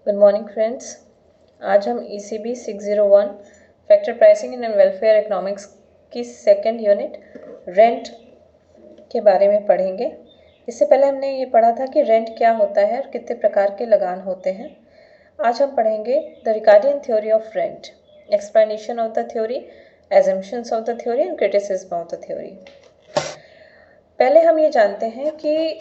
Good morning friends. आज हम ECB 601 factor pricing and welfare economics की सेकेंड यूनिट रेंट के बारे में पढ़ेंगे। इससे पहले हमने ये पढ़ा था कि रेंट क्या होता है और कितने प्रकार के लगान होते हैं। आज हम पढ़ेंगे the Ricardian theory of rent, explanation of the theory, assumptions of the theory and criticism of the theory. पहले हम ये जानते हैं कि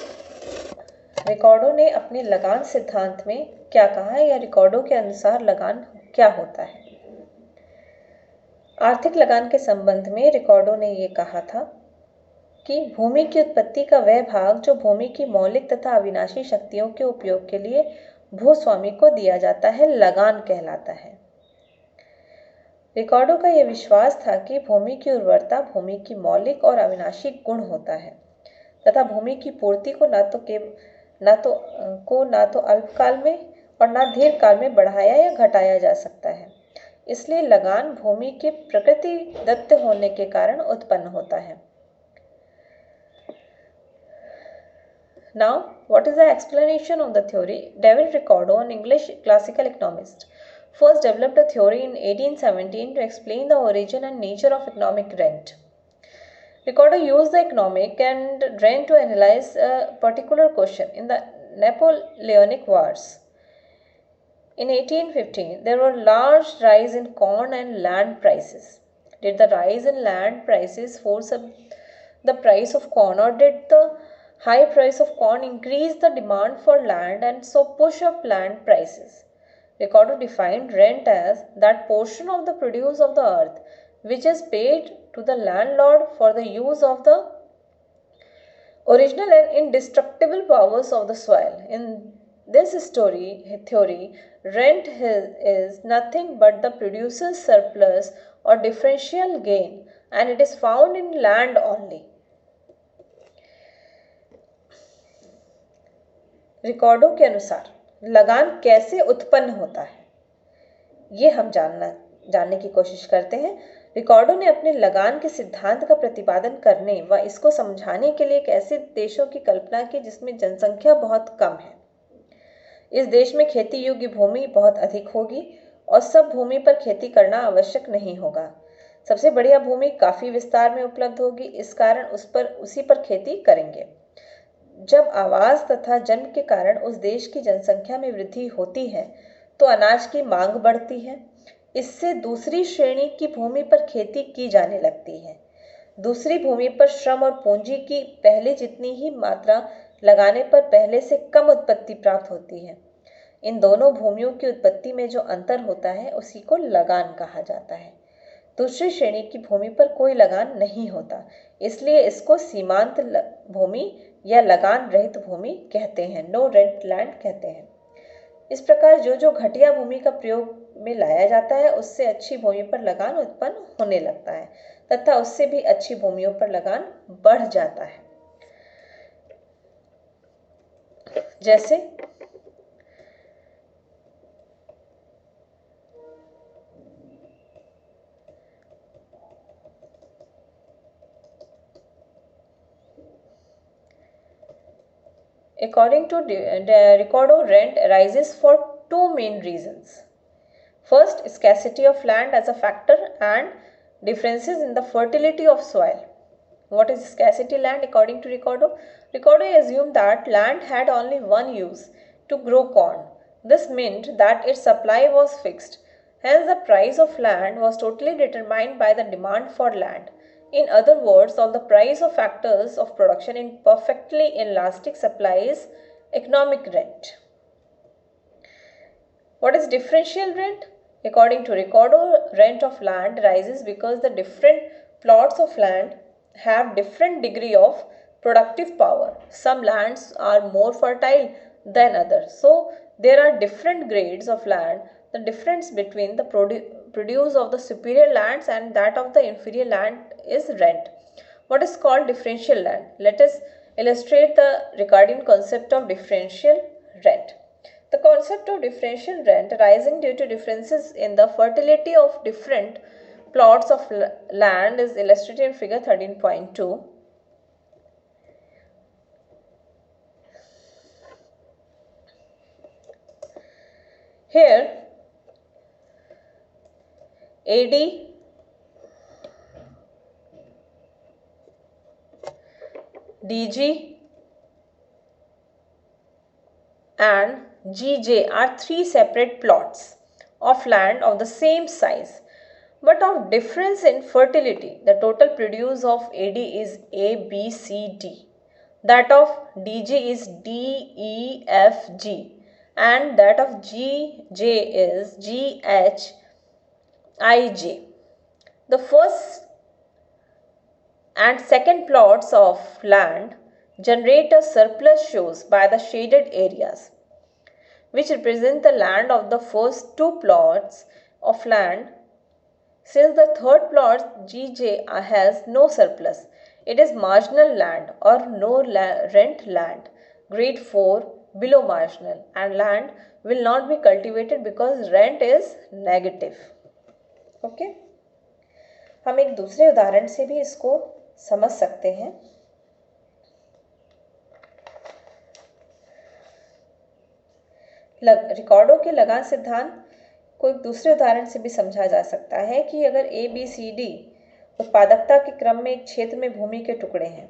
रिकॉर्डो ने अपने लगान सिद्धांत में क्या कहा है या रिकॉर्डो के अनुसार लगान क्या होता है। आर्थिक लगान के संबंध में रिकॉर्डो ने ये कहा था कि भूमि की उत्पत्ति का वह भाग जो भूमि की मौलिक तथा अविनाशी शक्तियों के उपयोग के लिए भूस्वामी को दिया जाता है लगान कहलाता है। रिकॉर्डो का यह विश्वास था कि भूमि की उर्वरता भूमि की मौलिक और अविनाशी गुण होता है तथा भूमि की पूर्ति को ना तो अल्पकाल में और ना दीर्घ काल में बढ़ाया या घटाया जा सकता है। इसलिए लगान भूमि के प्रकृति दत्त होने के कारण उत्पन्न होता है। Now, what is the explanation of the theory? David Ricardo, an English classical economist, first developed a theory in 1817 to explain the origin and nature of economic rent. Ricardo used the economic and rent to analyze a particular question in the Napoleonic Wars. In 1815, there were large rise in corn and land prices. Did the rise in land prices force up the price of corn, or did the high price of corn increase the demand for land and so push up land prices? Ricardo defined rent as that portion of the produce of the earth which is paid to the landlord for the use of the original and indestructible powers of the soil. In this theory, rent is nothing but the producer's surplus or differential gain, and it is found in land only. Ricardo के अनुसार लगान कैसे उत्पन्न होता है, ये हम जानने की कोशिश करते हैं। रिकॉर्डो ने अपने लगान के सिद्धांत का प्रतिपादन करने व इसको समझाने के लिए एक ऐसे देशों की कल्पना की जिसमें जनसंख्या बहुत कम है। इस देश में खेती योग्य भूमि बहुत अधिक होगी और सब भूमि पर खेती करना आवश्यक नहीं होगा। सबसे बढ़िया भूमि काफी विस्तार में उपलब्ध होगी, इस कारण उसी पर खेती करेंगे। जब आवास तथा जन्म के कारण उस देश की जनसंख्या में वृद्धि होती है तो अनाज की मांग बढ़ती है। इससे दूसरी श्रेणी की भूमि पर खेती की जाने लगती है। दूसरी भूमि पर श्रम और पूंजी की पहले जितनी ही मात्रा लगाने पर पहले से कम उत्पत्ति प्राप्त होती है। इन दोनों भूमियों की उत्पत्ति में जो अंतर होता है उसी को लगान कहा जाता है। दूसरी श्रेणी की भूमि पर कोई लगान नहीं होता, इसलिए इसको सीमांत भूमि या लगान रहित भूमि कहते हैं, नो रेंट लैंड कहते हैं। इस प्रकार जो घटिया भूमि का प्रयोग में लाया जाता है उससे अच्छी भूमि पर लगान उत्पन्न होने लगता है तथा उससे भी अच्छी भूमियों पर लगान बढ़ जाता है। जैसे according to Ricardo, rent arises for two main reasons. First, scarcity of land as a factor and differences in the fertility of soil. What is scarcity land according to Ricardo? Ricardo assumed that land had only one use, to grow corn. This meant that its supply was fixed. Hence, the price of land was totally determined by the demand for land. In other words, all the price of factors of production in perfectly inelastic supply is economic rent. What is differential rent? According to Ricardo, rent of land rises because the different plots of land have different degree of productive power. Some lands are more fertile than others. So there are different grades of land. The difference between the produce of the superior lands and that of the inferior land is rent. What is called differential land? Let us illustrate the Ricardian concept of differential rent. The concept of differential rent arising due to differences in the fertility of different plots of land is illustrated in figure 13.2. Here AD, DG and GJ are three separate plots of land of the same size but of difference in fertility. The total produce of AD is A, B, C, D. That of DG is D, E, F, G, and that of GJ is G, H, I, J. The first and second plots of land generate a surplus shows by the shaded areas, which represent the land of the first two plots of land. Since the third plot GJ has no surplus, it is marginal land or no rent land, grade 4 below marginal, and land will not be cultivated because rent is negative. Okay हम एक दूसरे उदाहरण से भी इसको समझ सकते हैं. रिकॉर्डो के लगान सिद्धांत को एक दूसरे उदाहरण से भी समझा जा सकता है कि अगर ए बी सी डी उत्पादकता के क्रम में एक क्षेत्र में भूमि के टुकड़े हैं.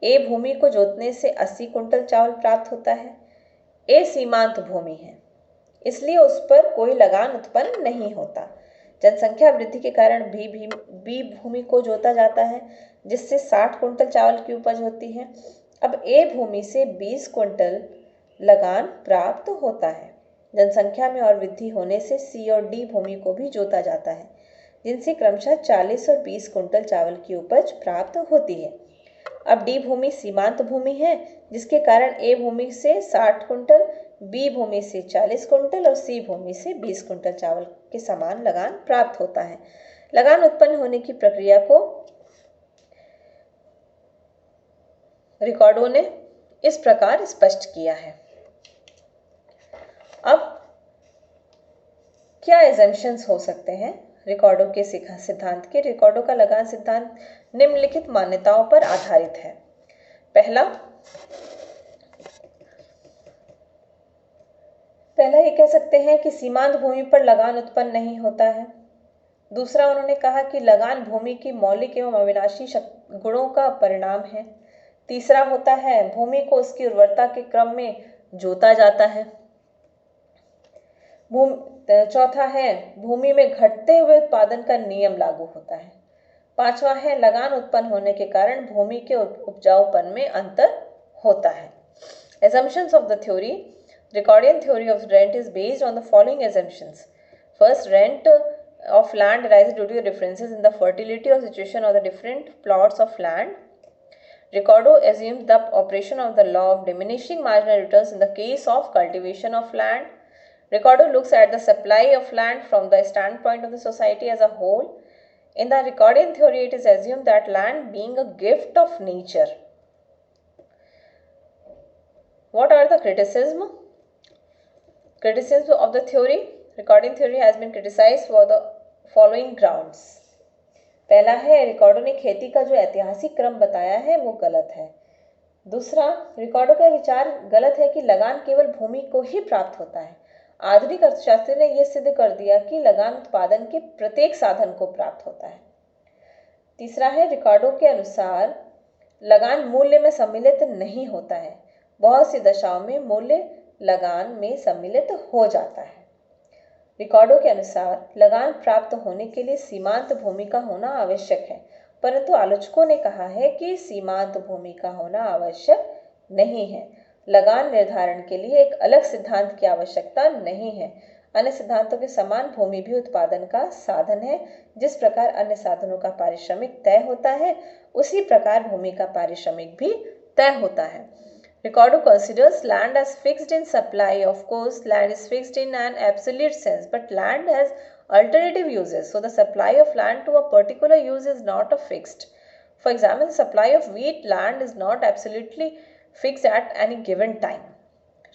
ए भूमि को जोतने से 80 कुंटल चावल प्राप्त होता है. ए सीमांत भूमि है, इसलिए उस पर कोई लगान उत्पन्न नहीं होता. जनसंख्या वृद्धि के कारण बी भूमि को जोता जाता है, जिससे 60 कुंटल चावल की उपज होती है. अब ए भूमि से 20 कुंटल लगान प्राप्त होता है. जनसंख्या में और वृद्धि होने से सी और डी भूमि को भी जोता जाता है, जिनसे क्रमशः 40 और 20 कुंटल चावल की उपज प्राप्त होती है. अब डी भूमि सीमांत भूमि है, जिसके कारण ए भूमि से 60 कुंटल, बी भूमि से 40 कुंटल और सी भूमि से 20 कुंटल चावल के समान लगान प्राप्त होता है. लगान उत्पन्न होने की प्रक्रिया को रिकॉर्डो ने इस प्रकार स्पष्ट किया है. अब क्या एजम्पशंस हो सकते हैं रिकॉर्डो के सिद्धांत के? रिकॉर्डो का लगान सिद्धांत निम्नलिखित मान्यताओं पर आधारित है. पहला ये कह सकते हैं कि सीमांत भूमि पर लगान उत्पन्न नहीं होता है. दूसरा, उन्होंने कहा कि लगान भूमि की मौलिक एवं अविनाशी गुणों का परिणाम है. तीसरा होता है भूमि को उसकी उर्वरता के क्रम में जोता जाता है. चौथा है भूमि में घटते हुए उत्पादन का नियम लागू होता है. पांचवा है लगान उत्पन्न होने के कारण भूमि के उपजाऊपन में अंतर होता है. Assumptions of the theory. Ricordian theory of rent is based on the following assumptions. First, rent of land arises due to the differences in the fertility or situation of the different plots of land. Ricardo assumes the operation of the law of diminishing marginal returns in the case of cultivation of land. Ricardo looks at the supply of land from the standpoint of the society as a whole. In the Ricardian theory, it is assumed that land being a gift of nature. What are the criticisms of the theory? Ricardian theory has been criticized for the following grounds. पहला है, Ricardo ने खेती का जो ऐतिहासिक क्रम बताया है वो गलत है. दूसरा, रिकॉर्डो का विचार गलत है कि लगान केवल भूमि को ही प्राप्त होता है. आधुनिक अर्थशास्त्री ने यह सिद्ध कर दिया कि लगान उत्पादन के प्रत्येक साधन को प्राप्त होता है. तीसरा है, रिकॉर्डो के अनुसार लगान मूल्य में सम्मिलित नहीं होता है. बहुत सी दशाओं में मूल्य लगान में सम्मिलित हो जाता है. रिकॉर्डो के अनुसार लगान प्राप्त होने के लिए सीमांत भूमि का होना आवश्यक है, परंतु आलोचकों ने कहा है कि सीमांत भूमि का होना आवश्यक नहीं है. लगान निर्धारण के लिए एक अलग सिद्धांत की आवश्यकता नहीं है. अन्य सिद्धांतों के समान भूमि भी उत्पादन का साधन है. जिस प्रकार अन्य साधनों का पारिश्रमिक तय होता है, उसी प्रकार भूमि का पारिश्रमिक भी तय होता है. Ricardo considers land as fixed in supply. Of course, land is fixed in an absolute sense, but land has alternative uses. So, the supply of land to a particular use is not a fixed. For example, the supply of wheat land is not absolutely fixed at any given time.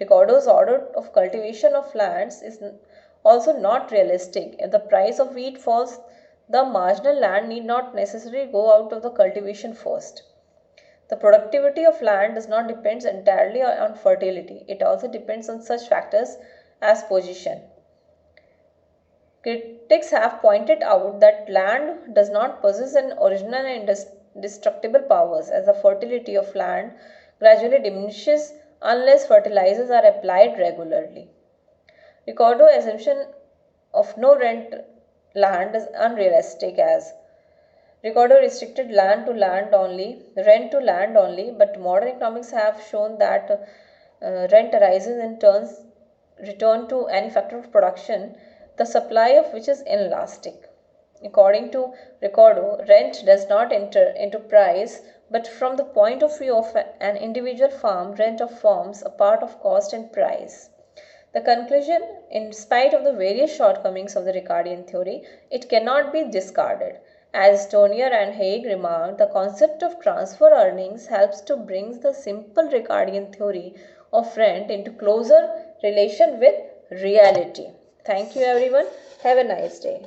Ricardo's order of cultivation of lands is also not realistic. If the price of wheat falls, the marginal land need not necessarily go out of the cultivation first. The productivity of land does not depend entirely on fertility. It also depends on such factors as position, Critics have pointed out that land does not possess an original and indestructible powers, as the fertility of land gradually diminishes unless fertilizers are applied regularly. Ricardo's assumption of no rent land is unrealistic, as Ricardo restricted rent to land only, but modern economics have shown that rent arises in return to any factor of production, the supply of which is inelastic. According to Ricardo, rent does not enter into price, but from the point of view of an individual farm, rent forms a part of cost and price. The conclusion, in spite of the various shortcomings of the Ricardian theory, it cannot be discarded. As Stonier and Haig remarked, the concept of transfer earnings helps to bring the simple Ricardian theory of rent into closer relation with reality. Thank you everyone. Have a nice day.